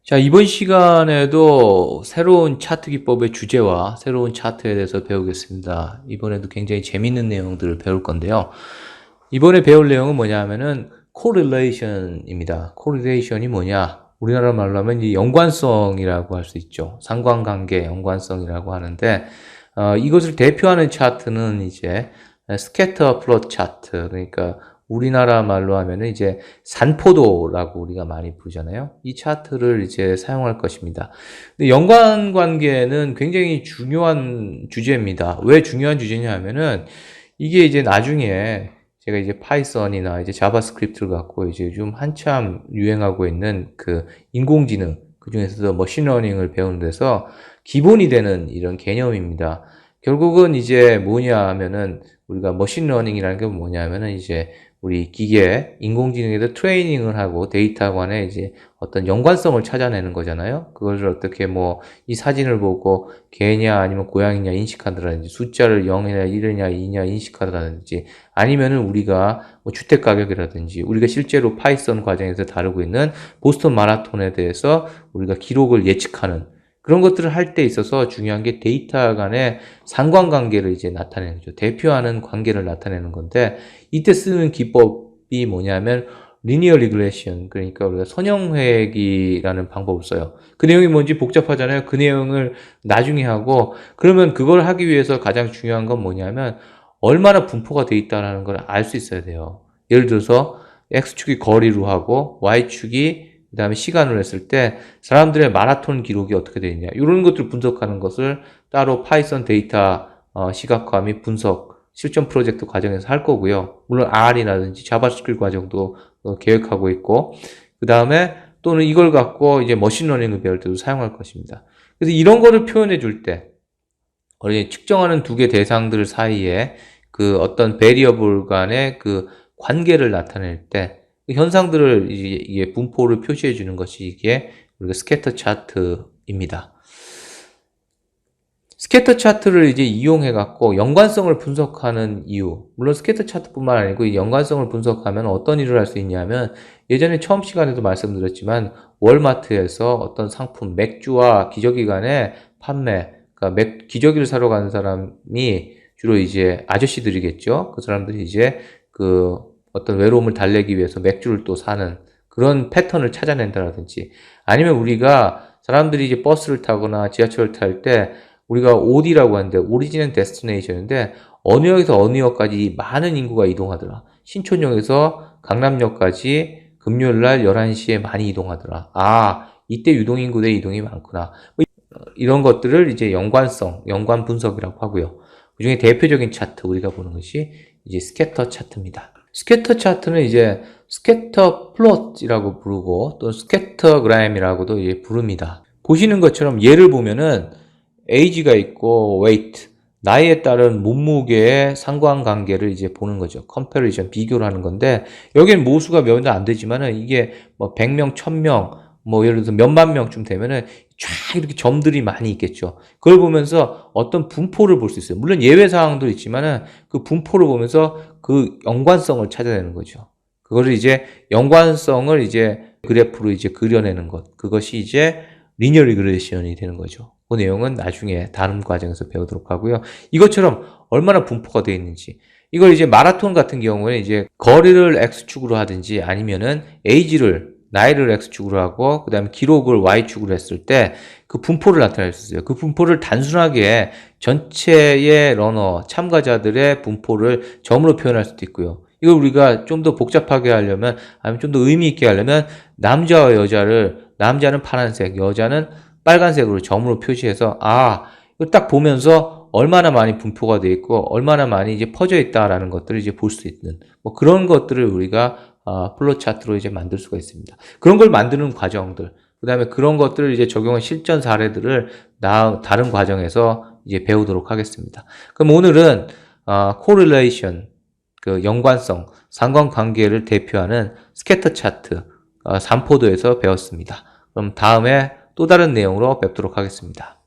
자, 이번 시간에도 새로운 차트 기법의 주제와 새로운 차트에 대해서 배우겠습니다. 이번에도 굉장히 재밌는 내용들을 배울 건데요. 이번에 배울 내용은 뭐냐 하면은 correlation입니다. correlation이 뭐냐? 우리나라 말로 하면 이 연관성이라고 할 수 있죠. 상관관계, 연관성이라고 하는데, 이것을 대표하는 차트는 이제 스캐터 플롯 차트, 그러니까 우리나라 말로 하면은 이제 산포도라고 우리가 많이 부르잖아요. 이 차트를 이제 사용할 것입니다. 근데 연관관계는 굉장히 중요한 주제입니다. 왜 중요한 주제냐 하면은 이게 이제 나중에 제가 이제 파이썬이나 이제 자바스크립트를 갖고 이제 좀 한참 유행하고 있는 그 인공지능, 그 중에서도 머신러닝을 배우는 데서 기본이 되는 이런 개념입니다. 결국은 이제 뭐냐 하면은 우리가 머신러닝이라는 게 뭐냐 하면은 이제 우리 기계, 인공지능에도 트레이닝을 하고 데이터 간에 이제 어떤 연관성을 찾아내는 거잖아요. 그걸 어떻게 뭐 이 사진을 보고 개냐 아니면 고양이냐 인식하더라든지 숫자를 0이냐 1이냐 2냐 인식하더라든지 아니면은 우리가 뭐 주택 가격이라든지 우리가 실제로 파이썬 과정에서 다루고 있는 보스턴 마라톤에 대해서 우리가 기록을 예측하는 그런 것들을 할 때 있어서 중요한 게 데이터 간의 상관관계를 이제 나타내는 거죠. 대표하는 관계를 나타내는 건데 이때 쓰는 기법이 뭐냐면 linear regression, 그러니까 우리가 선형회귀라는 방법을 써요. 그 내용이 뭔지 복잡하잖아요. 그 내용을 나중에 하고 그러면 그걸 하기 위해서 가장 중요한 건 뭐냐면 얼마나 분포가 돼 있다는 걸 알 수 있어야 돼요. 예를 들어서 X축이 거리로 하고 Y축이 그 다음에 시간을 했을 때 사람들의 마라톤 기록이 어떻게 되어 있냐 이런 것들을 분석하는 것을 따로 파이썬 데이터 시각화 및 분석 실전 프로젝트 과정에서 할 거고요. 물론 R이라든지 자바스크립트 과정도 계획하고 있고 그 다음에 또는 이걸 갖고 이제 머신러닝을 배울 때도 사용할 것입니다. 그래서 이런 거를 표현해 줄 때 측정하는 두 개 대상들 사이에 그 어떤 베리어블 간의 그 관계를 나타낼 때 그 현상들을 이게 분포를 표시해 주는 것이 이게 우리가 스캐터 차트입니다. 스캐터 차트를 이제 이용해 갖고 연관성을 분석하는 이유. 물론 스캐터 차트뿐만 아니고 이 연관성을 분석하면 어떤 일을 할 수 있냐면 예전에 처음 시간에도 말씀드렸지만 월마트에서 어떤 상품 맥주와 기저귀 간의 판매, 그러니까 기저귀를 사러 가는 사람이 주로 이제 아저씨들이겠죠. 그 사람들이 이제 그 어떤 외로움을 달래기 위해서 맥주를 또 사는 그런 패턴을 찾아낸다라든지 아니면 우리가 사람들이 이제 버스를 타거나 지하철을 탈 때 우리가 OD라고 하는데 오리지널 데스티네이션인데 어느 역에서 어느 역까지 많은 인구가 이동하더라. 신촌역에서 강남역까지 금요일날 11시에 많이 이동하더라. 아, 이때 유동인구대 이동이 많구나. 이런 것들을 이제 연관성, 연관 분석이라고 하고요. 그 중에 대표적인 차트 우리가 보는 것이 이제 스캐터 차트입니다. 스캐터 차트는 이제 스캐터 플롯이라고 부르고 또 스캐터그램이라고도 부릅니다. 보시는 것처럼 예를 보면은 age가 있고 weight, 나이에 따른 몸무게의 상관관계를 이제 보는 거죠. comparison, 비교를 하는 건데 여기는 모수가 몇도 안 되지만은 이게 뭐 100명, 1000명, 뭐 예를 들어서 몇만 명쯤 되면은 쫙 이렇게 점들이 많이 있겠죠. 그걸 보면서 어떤 분포를 볼 수 있어요. 물론 예외 사항도 있지만은 그 분포를 보면서 그 연관성을 찾아내는 거죠. 그거를 이제 연관성을 이제 그래프로 이제 그려내는 것. 그것이 이제 리니어 리그레션이 되는 거죠. 그 내용은 나중에 다른 과정에서 배우도록 하고요. 이것처럼 얼마나 분포가 되어 있는지. 이걸 이제 마라톤 같은 경우에 이제 거리를 X축으로 하든지 아니면은 나이를 X축으로 하고 그 다음에 기록을 Y축으로 했을 때 그 분포를 나타낼 수 있어요. 그 분포를 단순하게 전체의 러너, 참가자들의 분포를 점으로 표현할 수도 있고요. 이걸 우리가 좀 더 복잡하게 하려면 아니면 좀 더 의미 있게 하려면 남자와 여자를 남자는 파란색, 여자는 빨간색으로 점으로 표시해서 이거 딱 보면서 얼마나 많이 분포가 되어 있고 얼마나 많이 이제 퍼져 있다라는 것들을 이제 볼 수 있는 뭐 그런 것들을 우리가 플롯 차트로 이제 만들 수가 있습니다. 그런 걸 만드는 과정들, 그 다음에 그런 것들을 이제 적용한 실전 사례들을 다른 과정에서 이제 배우도록 하겠습니다. 그럼 오늘은 correlation, 그 연관성, 상관관계를 대표하는 스캐터 차트, 산포도에서 배웠습니다. 그럼 다음에 또 다른 내용으로 뵙도록 하겠습니다.